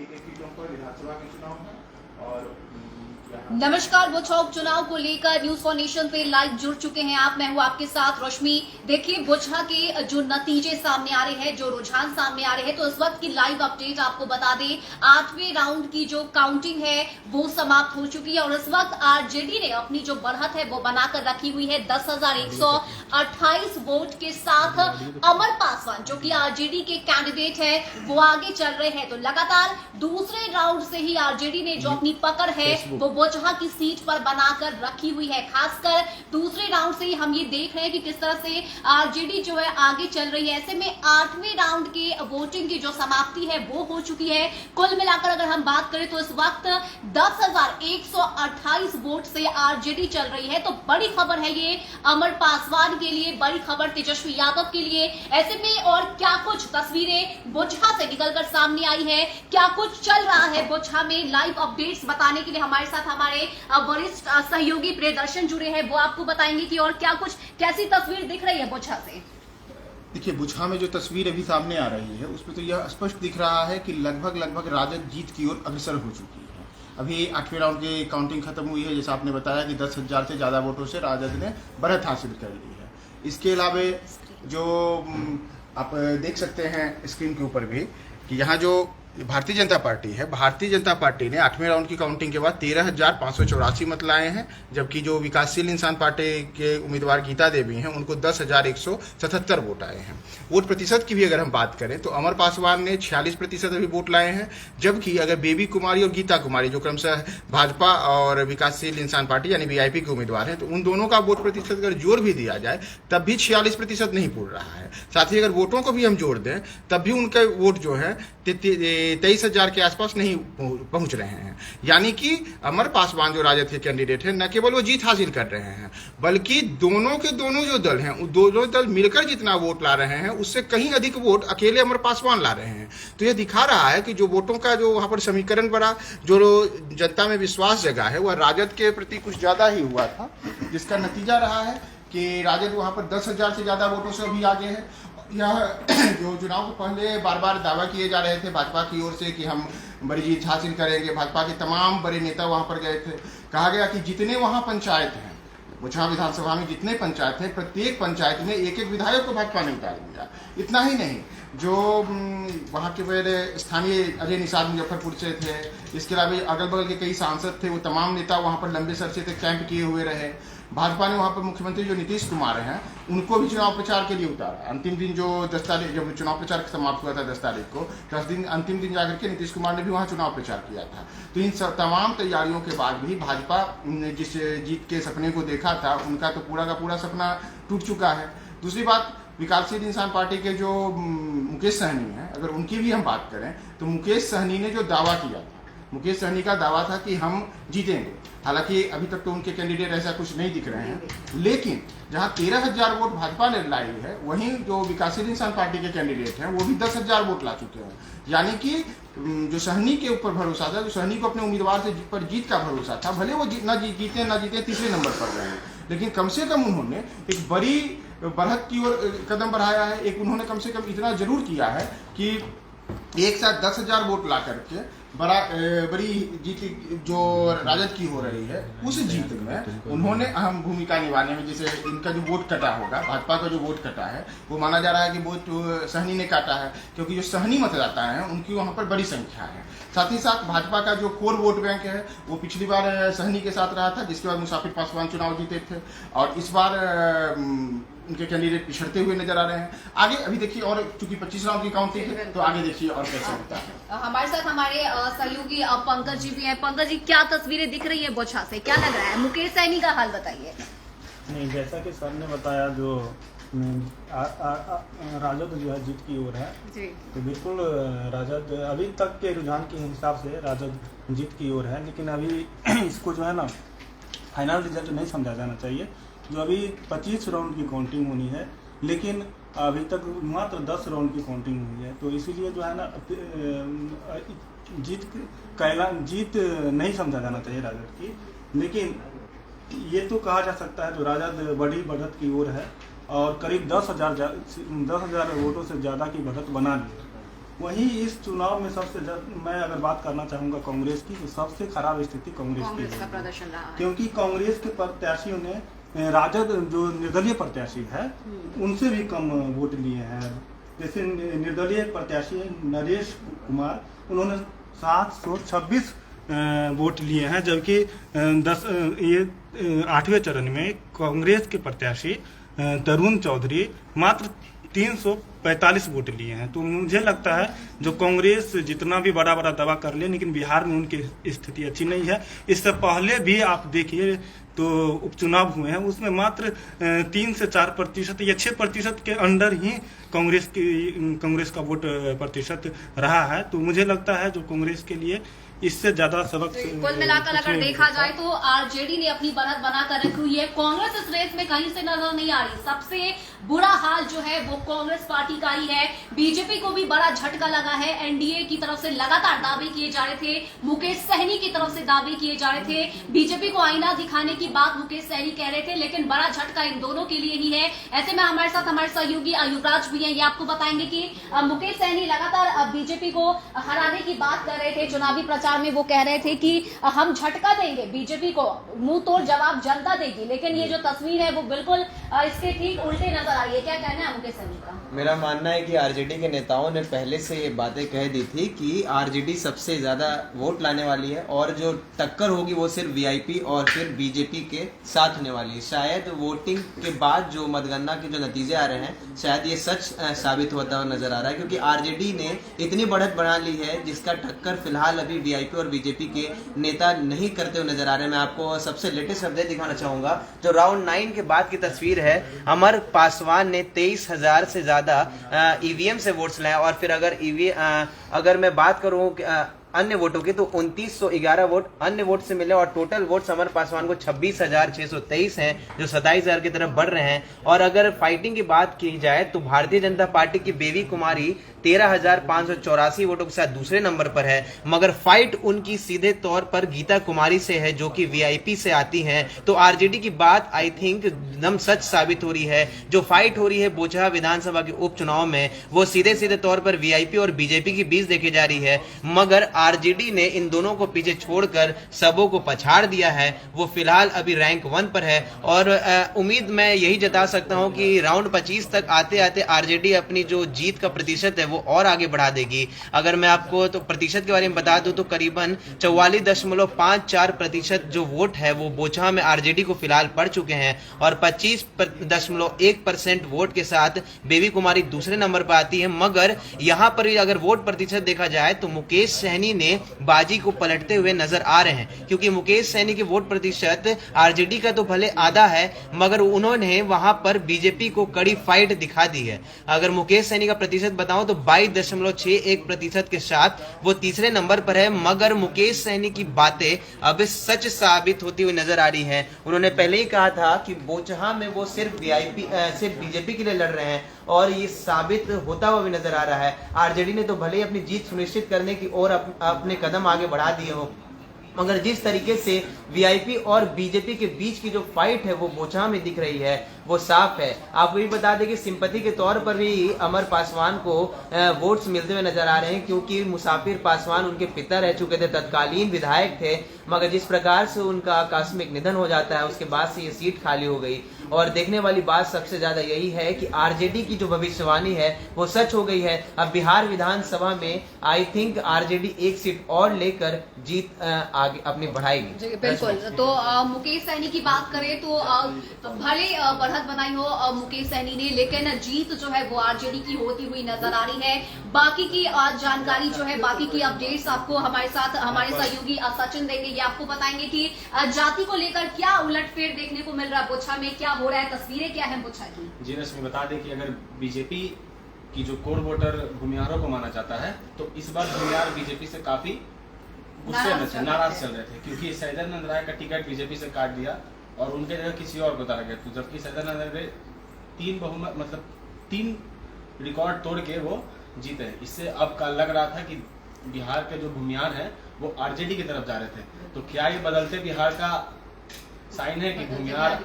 के सीटों पर विधानसभा के चुनाव में। और नमस्कार, बुचहां चुनाव को लेकर न्यूज फॉर नेशन पे लाइव जुड़ चुके हैं आप। मैं हूं आपके साथ रश्मि। देखिए, बुचहां के जो नतीजे सामने आ रहे हैं, जो रुझान सामने आ रहे हैं, तो इस वक्त की लाइव अपडेट आपको बता दें, 8वें राउंड की जो काउंटिंग है वो समाप्त हो चुकी है और इस वक्त आरजेडी ने अपनी जो बढ़त है वो बनाकर रखी हुई है। 10,128 वोट के साथ अमर पासवान, जो कि आरजेडी के कैंडिडेट है, वो आगे चल रहे हैं। तो लगातार दूसरे राउंड से ही आरजेडी ने जो अपनी पकड़ है वो बुचहां की सीट पर बनाकर रखी हुई है। खासकर दूसरे राउंड से ही हम ये देख रहे हैं कि किस तरह से आरजेडी जो है आगे चल रही है। ऐसे में 8वें राउंड के वोटिंग की जो समाप्ति है वो हो चुकी है। कुल मिलाकर अगर हम बात करें तो इस वक्त 10,128 वोट से आरजेडी चल रही है। तो बड़ी खबर है ये अमर पासवान के लिए, बड़ी खबर तेजस्वी यादव के लिए। ऐसे में और क्या कुछ तस्वीरें बुचहां से निकलकर सामने आई है, क्या कुछ चल रहा है बुचहां में, लाइव अपडेट्स बताने के लिए हमारे साथ हमारे वरिष्ठ सहयोगी प्रियदर्शन जुड़े हैं। वो आपको बताएंगे कि और क्या कुछ, कैसी तस्वीर दिख रही है बुचहां से। देखिए, बुचहां में जो तस्वीर अभी सामने आ रही है उसमें तो यह स्पष्ट दिख रहा है कि लगभग राजद जीत की ओर अग्रसर हो चुकी है। अभी 8वें राउंड की काउंटिंग खत्म हुई है, जैसा आपने बताया कि 10,000 से ज्यादा वोटों से राजद ने बढ़त हासिल कर ली है। इसके अलावा जो आप देख सकते हैं स्क्रीन के ऊपर भी कि यहाँ जो भारतीय जनता पार्टी है, भारतीय जनता पार्टी ने 8वें राउंड की काउंटिंग के बाद 13,584 मत लाए हैं, जबकि जो विकासशील इंसान पार्टी के उम्मीदवार गीता देवी हैं उनको 10,177 वोट आए हैं। वोट प्रतिशत की भी अगर हम बात करें तो अमर पासवान ने 46% अभी वोट लाए हैं, जबकि अगर बेबी कुमारी और गीता कुमारी जो क्रमशः भाजपा और विकासशील इंसान पार्टी यानी वीआईपी के उम्मीदवार हैं, तो उन दोनों का वोट प्रतिशत अगर जोड़ भी दिया जाए तब भी 46% नहीं पूर रहा है। साथ ही अगर वोटों को भी हम जोड़ दें तब भी उनका वोट जो है 23,000 के आसपास नहीं पहुंच रहे हैं। यानी कि अमर पासवान जो राजद के कैंडिडेट हैं, न केवल वो जीत हासिल कर रहे हैं बल्कि दोनों के दोनों जो दल हैं, दोनों दल मिलकर जितना वोट ला रहे हैं उससे कहीं अधिक वोट अकेले अमर पासवान ला रहे हैं। तो यह दिखा रहा है कि जो वोटों का जो वहां पर समीकरण बना, जो जनता में विश्वास जगा है, वह राजद के प्रति कुछ ज्यादा ही हुआ था, जिसका नतीजा रहा है कि राजद वहां पर 10,000 से ज्यादा वोटों से अभी आगे है। यह जो चुनाव को पहले बार बार दावा किए जा रहे थे भाजपा की ओर से कि हम बड़ी जीत हासिल करेंगे, भाजपा के तमाम बड़े नेता वहां पर गए थे। कहा गया कि जितने वहां पंचायत हैं, बुचहां विधानसभा में जितने पंचायत हैं, प्रत्येक पंचायत में एक एक विधायक को भाजपा ने उतार दिया। इतना ही नहीं, जो वहाँ के पहले स्थानीय अजय निषाद मुजफ्फरपुर से थे, इसके अलावा अगल बगल के कई सांसद थे, वो तमाम नेता वहाँ पर लंबे अरसे तक कैंप किए हुए रहे। भाजपा ने वहाँ पर मुख्यमंत्री जो नीतीश कुमार हैं उनको भी चुनाव प्रचार के लिए उतारा। अंतिम दिन जो 10 तारीख, जब चुनाव प्रचार समाप्त हुआ था 10 तारीख को, 10 दिन अंतिम दिन जाकर के नीतीश कुमार ने भी वहाँ चुनाव प्रचार किया था। तो इन तमाम तैयारियों के बाद भी भाजपा ने जिस जीत के सपने को देखा था, उनका तो पूरा का पूरा सपना टूट चुका है। दूसरी बात, विकासशील इंसान पार्टी के जो मुकेश सहनी हैं, अगर उनकी भी हम बात करें तो मुकेश सहनी ने जो दावा किया था, मुकेश सहनी का दावा था कि हम जीतेंगे। हालांकि अभी तक तो उनके कैंडिडेट ऐसा कुछ नहीं दिख रहे हैं, लेकिन जहां 13,000 वोट भाजपा ने लाई है, वहीं जो विकासशील इंसान पार्टी के कैंडिडेट हैं वो भी 10,000 वोट ला चुके हैं। यानी कि जो सहनी के ऊपर भरोसा था, जो सहनी को अपने उम्मीदवार से पर जीत का भरोसा था, भले वो ना जीते तीसरे नंबर पर रहे हैं, लेकिन कम से कम उन्होंने एक बड़ी बढ़त की ओर कदम बढ़ाया है। एक उन्होंने कम से कम इतना जरूर किया है कि एक साथ 10,000 वोट ला करके बड़ी जीत जो राजद की हो रही है, उस जीत में उन्होंने अहम भूमिका निभाने में, जैसे इनका जो वोट कटा होगा, भाजपा का जो वोट कटा है, वो माना जा रहा है कि वोट सहनी ने काटा है, क्योंकि जो सहनी मतदाता हैं उनकी वहां पर बड़ी संख्या है। साथ ही साथ भाजपा का जो कोर वोट बैंक है वो पिछली बार सहनी के साथ रहा था, जिसके बाद मुसाफिर पासवान चुनाव जीते थे, और इस बार उनके कैंडिडेट पिछड़ते हुए नजर आ रहे हैं। आगे अभी देखिए, और चूंकि 25 राउंड की काउंटिंग है तो आगे देखिए और कैसे होता है। हमारे साथ हमारे सहयोगी पंकज जी भी हैं। पंकज जी, क्या तस्वीरें दिख रही है बुचहां से, क्या लग रहा है? मुकेश सहनी का हाल बताइए। नहीं, जैसा कि सर ने बताया, जो राजद जो है जीत की ओर है जी, तो बिल्कुल राजद अभी तक के रुझान के हिसाब से राजद जीत की ओर है, लेकिन अभी इसको जो है ना फाइनल रिजल्ट नहीं समझा जाना चाहिए। जो अभी 25 राउंड की काउंटिंग होनी है, लेकिन अभी तक मात्र 10 राउंड की काउंटिंग हुई है, तो इसीलिए जो है ना जीत नहीं समझा जाना चाहिए राजद की। लेकिन ये तो कहा जा सकता है जो राजद बड़ी बढ़त की ओर है और करीब 10,000 वोटों से ज़्यादा की बढ़त बना ली है। वही इस चुनाव में मैं अगर बात करना चाहूँगा कांग्रेस की, तो सबसे खराब स्थिति कांग्रेस की का है। प्रदर्शन रहा है। क्योंकि कांग्रेस के प्रत्याशियों ने राजद जो निर्दलीय प्रत्याशी है उनसे भी कम वोट लिए हैं। जैसे निर्दलीय प्रत्याशी नरेश कुमार, उन्होंने 726 वोट लिए हैं, जबकि 8वें चरण में कांग्रेस के प्रत्याशी तरुण चौधरी मात्र 345 वोट लिए हैं। तो मुझे लगता है जो कांग्रेस जितना भी बड़ा बड़ा दावा कर ले, लेकिन बिहार में उनकी स्थिति अच्छी नहीं है। इससे पहले भी आप देखिए तो उपचुनाव हुए हैं, उसमें मात्र 3 से 4% या 6% के अंडर ही कांग्रेस का वोट प्रतिशत रहा है। तो मुझे लगता है जो कांग्रेस के लिए इससे ज्यादा सबक कुल मिलाकर अगर देखा जाए तो आरजेडी ने अपनी बढ़त बनाकर रखी हुई है। कांग्रेस इस रेस में कहीं से नजर नहीं आ रही। सबसे बुरा हाल जो है वो कांग्रेस पार्टी का ही है। बीजेपी को भी बड़ा झटका लगा है। एनडीए की तरफ से लगातार दावे किए जा रहे थे, मुकेश सहनी की तरफ से दावे किए जा रहे थे, बीजेपी को आईना दिखाने की बात मुकेश सहनी कह रहे थे, लेकिन बड़ा झटका इन दोनों के लिए ही है। ऐसे में हमारे साथ हमारे सहयोगी युवराज भी हैं, ये आपको बताएंगे कि मुकेश सहनी लगातार बीजेपी को हराने की बात कर रहे थे। चुनावी प्रचार में वो कह रहे थे कि हम झटका देंगे बीजेपी को, मुंह तोड़ जवाब जनता देगी, लेकिन ये जो तस्वीर है वो बिल्कुल इसके ठीक उल्टे नजर आ रही है। क्या कहना है मुकेश सहनी का? मेरा मानना है कि आरजेडी के नेताओं ने पहले से ये बातें कह दी थी कि आरजेडी सबसे ज्यादा वोट लाने वाली है और जो टक्कर होगी वो सिर्फ वीआईपी और फिर बीजेपी के साथ होने वाली है। शायद वोटिंग के बाद जो मतगणना के जो नतीजे आ रहे हैं, शायद ये सच साबित होता हुआ नजर आ रहा है, क्योंकि आरजेडी ने इतनी बढ़त बढ़ा ली है जिसका टक्कर फिलहाल अभी वीआईपी और बीजेपी के नेता नहीं करते हुए नजर आ रहे हैं। मैं आपको सबसे लेटेस्ट अपडेट दिखाना चाहूंगा, जो राउंड 9 के बाद की तस्वीर है। अमर पासवान ने 23,000 से ज्यादा ईवीएम से वोट्स लाए और फिर अगर मैं बात करूं अन्य वोटों की तो 2911 वोट अन्य वोट से मिले और टोटल वोट अमर पासवान को 26,623 हैं, जो 27,000 की तरफ बढ़ रहे हैं। और अगर फाइटिंग की बात की जाए तो भारतीय जनता पार्टी की बेबी कुमारी 13,584 वोटों के साथ दूसरे नंबर पर है, मगर फाइट उनकी सीधे तौर पर गीता कुमारी से है, जो कि वीआईपी से आती हैं। तो आरजेडी की बात आई थिंक एकदम सच साबित हो रही है। जो फाइट हो रही है बोचहा विधानसभा के उपचुनाव में, वो सीधे तौर पर वीआईपी और बीजेपी के बीच देखी जा रही है, मगर आरजेडी ने इन दोनों को पीछे छोड़कर सबों को पछाड़ दिया है। वो फिलहाल अभी रैंक 1 पर है और उम्मीद मैं यही जता सकता हूं कि राउंड 25 तक आते आते आरजेडी अपनी जो जीत का प्रतिशत है वो और आगे बढ़ा देगी। अगर मैं आपको तो प्रतिशत के बारे में बता दूं तो करीबन 44.54% जो वोट है वो बोचहा में आरजेडी को फिलहाल पड़ चुके हैं और 25.1% वोट के साथ बेबी कुमारी दूसरे नंबर पर आती है। मगर यहां पर अगर वोट प्रतिशत देखा जाए तो मुकेश सहनी ने बाजी को पलटते हुए नजर आ रहे हैं, क्योंकि मुकेश सहनी के वोट प्रतिशत आरजेडी का तो भले आधा है, मगर उन्होंने वहां पर बीजेपी को कड़ी फाइट दिखा दी है। अगर मुकेश सहनी का प्रतिशत बताऊं तो 22.61% के साथ वो तीसरे नंबर पर है, मगर मुकेश सहनी की बातें अब सच साबित होती हुई नजर आ रही हैं। उन्होंने पहले ही कहा था कि बोचहा में वो सिर्फ बीजेपी के लिए लड़ रहे हैं और ये साबित होता हुआ भी नजर आ रहा है। आरजेडी ने तो भले ही अपनी जीत सुनिश्चित करने की ओर अपने कदम आगे बढ़ा दिए हो, मगर जिस तरीके से वीआईपी और बीजेपी के बीच की जो फाइट है वो बोचहा में दिख रही है वो साफ है। आपको भी बता दें कि सिंपैथी के तौर पर भी अमर पासवान को वोट्स मिलते हुए नजर आ रहे हैं, क्योंकि मुसाफिर पासवान उनके पिता रह चुके थे, तत्कालीन विधायक थे, मगर जिस प्रकार से उनका आकस्मिक निधन हो जाता है उसके बाद से ये सीट खाली हो गई। और देखने वाली बात सबसे ज्यादा यही है कि आरजेडी की जो भविष्यवाणी है वो सच हो गई है। अब बिहार विधानसभा में आई थिंक आरजेडी एक सीट और लेकर जीत आगे अपनी बढ़ाएगी। बिल्कुल। तो मुकेश सहनी की बात करें तो भले बढ़त बनाई हो मुकेश सहनी ने, लेकिन जीत जो है वो आरजेडी की होती हुई नजर आ रही है। बाकी की जानकारी जो है, बाकी की अपडेट्स आपको हमारे साथ हमारे सहयोगी सचिन देंगे। ये आपको बताएंगे कि जाति को लेकर क्या उलटफेर देखने को मिल रहा है, बोचहा में क्या हो रहा है, तस्वीरें क्या है बोचहा की। जी रश्मि, बता दें कि अगर बीजेपी की जो कोर वोटर भूमिहारों को माना जाता है तो इस बार भूमिहार बीजेपी से काफी गुस्से में थे, नाराज चल रहे थे, क्योंकि सैदरनंद राय का टिकट बीजेपी से काट दिया और उनके जगह किसी और को उतारा गया। तो जबकि सैदरनंद राय 3 रिकॉर्ड तोड़ के वो जीते। इससे अब लग रहा था कि बिहार के जो भूमिहार हैं वो आरजेडी की तरफ जा रहे थे। तो क्या ये बदलते बिहार का साइन है कि भूमिहार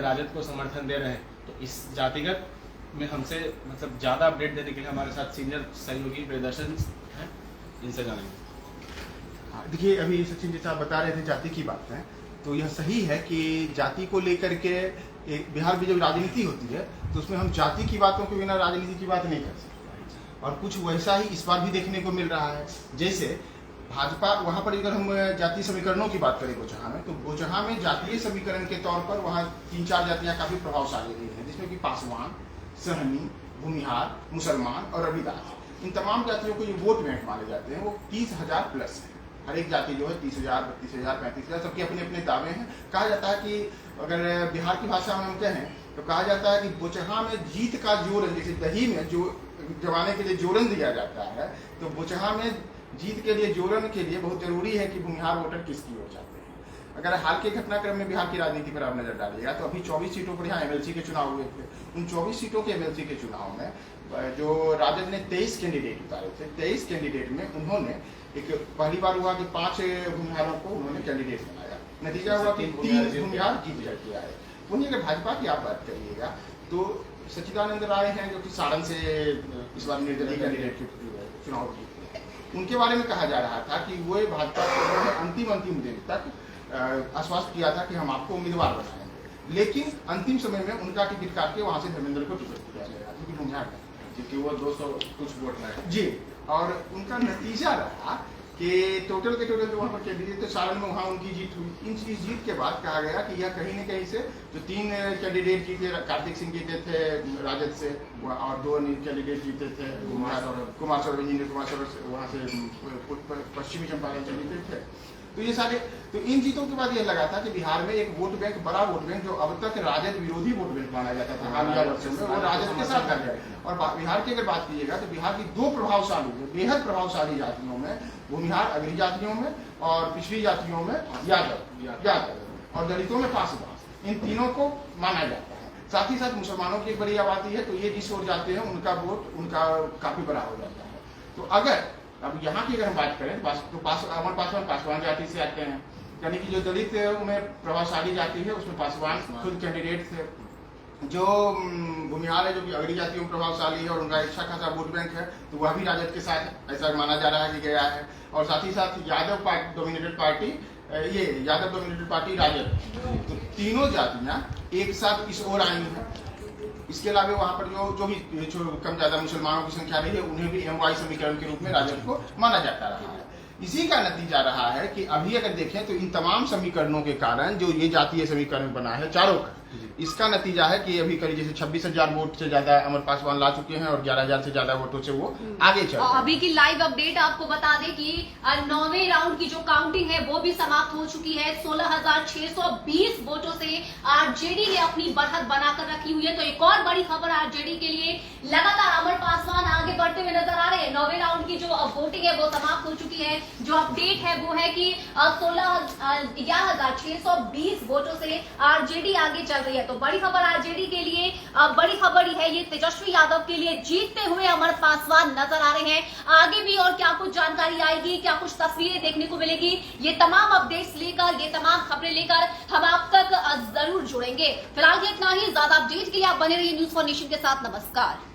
राजद को समर्थन दे रहे हैं? तो इस जातिगत में हमसे मतलब ज्यादा अपडेट देने के लिए हमारे साथ सीनियर सहयोगी प्रियदर्शन हैं, इनसे जानेंगे। हाँ, देखिए अभी सचिन जैसा आप बता रहे थे जाति की बात है, तो यह सही है कि जाति को लेकर के बिहार में जब राजनीति होती है तो उसमें हम जाति की बातों के बिना राजनीति की बात नहीं कर सकते, और कुछ वैसा ही इस बार भी देखने को मिल रहा है। जैसे भाजपा वहाँ पर अगर हम जातीय समीकरणों की बात करें बोचहा में, तो बोचहा में जातीय समीकरण के तौर पर वहाँ 3-4 जातियाँ काफी प्रभावशाली रही हैं, जिसमें कि पासवान, सहनी, भूमिहार, मुसलमान और रविदास। इन तमाम जातियों को जो वोट बैंक माने जाते हैं वो 30,000 प्लस है। हर एक जाति जो है 30,000, 32,000, 35,000 सबके अपने अपने दावे हैं। कहा जाता है कि अगर बिहार की भाषा में हम कहें तो कहा जाता है कि बोचहा में जीत का जोरन, जैसे दही में जो जमाने के लिए जोरन दिया जाता है, तो बोचहा में जीत के लिए जोरन के लिए बहुत जरूरी है कि भूमिहार वोटर किसकी ओर जाते हैं। अगर हाल के घटनाक्रम में बिहार की राजनीति पर आप नजर डालिएगा तो अभी 24 सीटों पर यहाँ एमएलसी के चुनाव हुए थे। उन 24 सीटों के एमएलसी के चुनाव में जो राजद ने 23 कैंडिडेट उतारे थे, 23 कैंडिडेट में उन्होंने एक पहली बार हुआ कि 5 भूमिहारों को उन्होंने कैंडिडेट बनाया। नतीजा हुआ कि 3 भूमिहार जीत करके आए। वहीं अगर भाजपा की आप बात करिएगा तो सच्चिदानंद राय हैं जो कि सारण से इस बार निर्दलीय कैंडिडेट के चुनाव जीते। उनके बारे में कहा जा रहा था कि वो भाजपा को अंतिम दिन तक आश्वस्त किया था कि हम आपको उम्मीदवार बनाएंगे, लेकिन अंतिम समय में उनका टिकट काट के वहां से धर्मेंद्र को टिकट दिया गया क्योंकि भूमिहार क्योंकि वो 200 कुछ वोट लाए जी। और उनका नतीजा रहा कि टोटल के टोटल जो वहाँ पर कैंडिडेट थे सारण में वहाँ उनकी जीत हुई। इस जीत के बाद कहा गया कि यह कहीं न कहीं से जो 3 कैंडिडेट जीते, कार्तिक सिंह जीते थे राजद से और 2 कैंडिडेट जीते थे कुमार सौरभ, इंजीनियर कुमार सौरभ वहाँ से पश्चिमी चंपारण से जीते थे। तो ये सारे, तो इन जीतों के बाद यह लगा था कि बिहार में एक वोट बैंक, बड़ा वोट बैंक जो अब तक राजद विरोधी वोट बैंक माना जाता था हालिया वर्षों में, वो राजद के साथ लग गया। और बिहार की अगर बात कीजिएगा तो बिहार की 2 प्रभावशाली, बेहद प्रभावशाली जातियों में, भूमिहार अग्रणी जातियों में और पिछड़ी जातियों में यादव और दलितों में पासवान, इन तीनों को माना जाता है। साथ ही साथ मुसलमानों की एक बड़ी आबादी है, तो ये जिस ओर जाते हैं उनका वोट उनका काफी बड़ा हो जाता है। तो अगर अब यहाँ की अगर हम बात करें तो अमर पासवान जाति से आते हैं, यानी कि जो दलित में प्रभावशाली जाति है उसमें पासवान खुद कैंडिडेट थे। जो भूमिहार है जो कि अग्रणी जातियों में प्रभावशाली है और उनका अच्छा खासा वोट बैंक है, तो वह भी राजद के साथ ऐसा माना जा रहा है कि गया है। और साथ ही साथ यादव डोमिनेटेड पार्टी राजद, तो तीनों जातियां एक साथ इस ओर आई हैं। इसके अलावा वहाँ पर जो भी कम ज्यादा मुसलमानों की संख्या रही है उन्हें भी MY समीकरण के रूप में राजद को माना जाता रहा है। इसी का नतीजा रहा है कि अभी अगर देखें तो इन तमाम समीकरणों के कारण जो ये जातीय समीकरण बना है चारों का, इसका नतीजा है कि अभी करीब जैसे 26,000 वोट से ज्यादा अमर पासवान ला चुके हैं और 11,000 से ज्यादा वोटों से वो आगे चल रहे हैं। अभी की लाइव अपडेट आपको बता दें कि 9वें राउंड की जो काउंटिंग है वो भी समाप्त हो चुकी है। 16,620 वोटों से आरजेडी ने अपनी बढ़त बनाकर रखी हुई है। तो एक और बड़ी खबर आरजेडी के लिए, लगातार अमर पासवान आगे बढ़ते हुए नजर आ रहे हैं। 9वें राउंड की जो वोटिंग है वो समाप्त हो चुकी है। जो अपडेट है वो है कि 11,620 वोटों से आरजेडी आगे चल रही है। तो बड़ी खबर आरजेडी के लिए, बड़ी खबर है ये तेजस्वी यादव के लिए, जीतते हुए अमर पासवान नजर आ रहे हैं। आगे भी और क्या कुछ जानकारी आएगी, क्या कुछ तस्वीरें देखने को मिलेगी, ये तमाम अपडेट्स लेकर, ये तमाम खबरें लेकर हम आप तक जरूर जुड़ेंगे। फिलहाल इतना ही। ज्यादा अपडेट के लिए आप बने रहिए न्यूज़ फॉर नेशन के साथ। नमस्कार।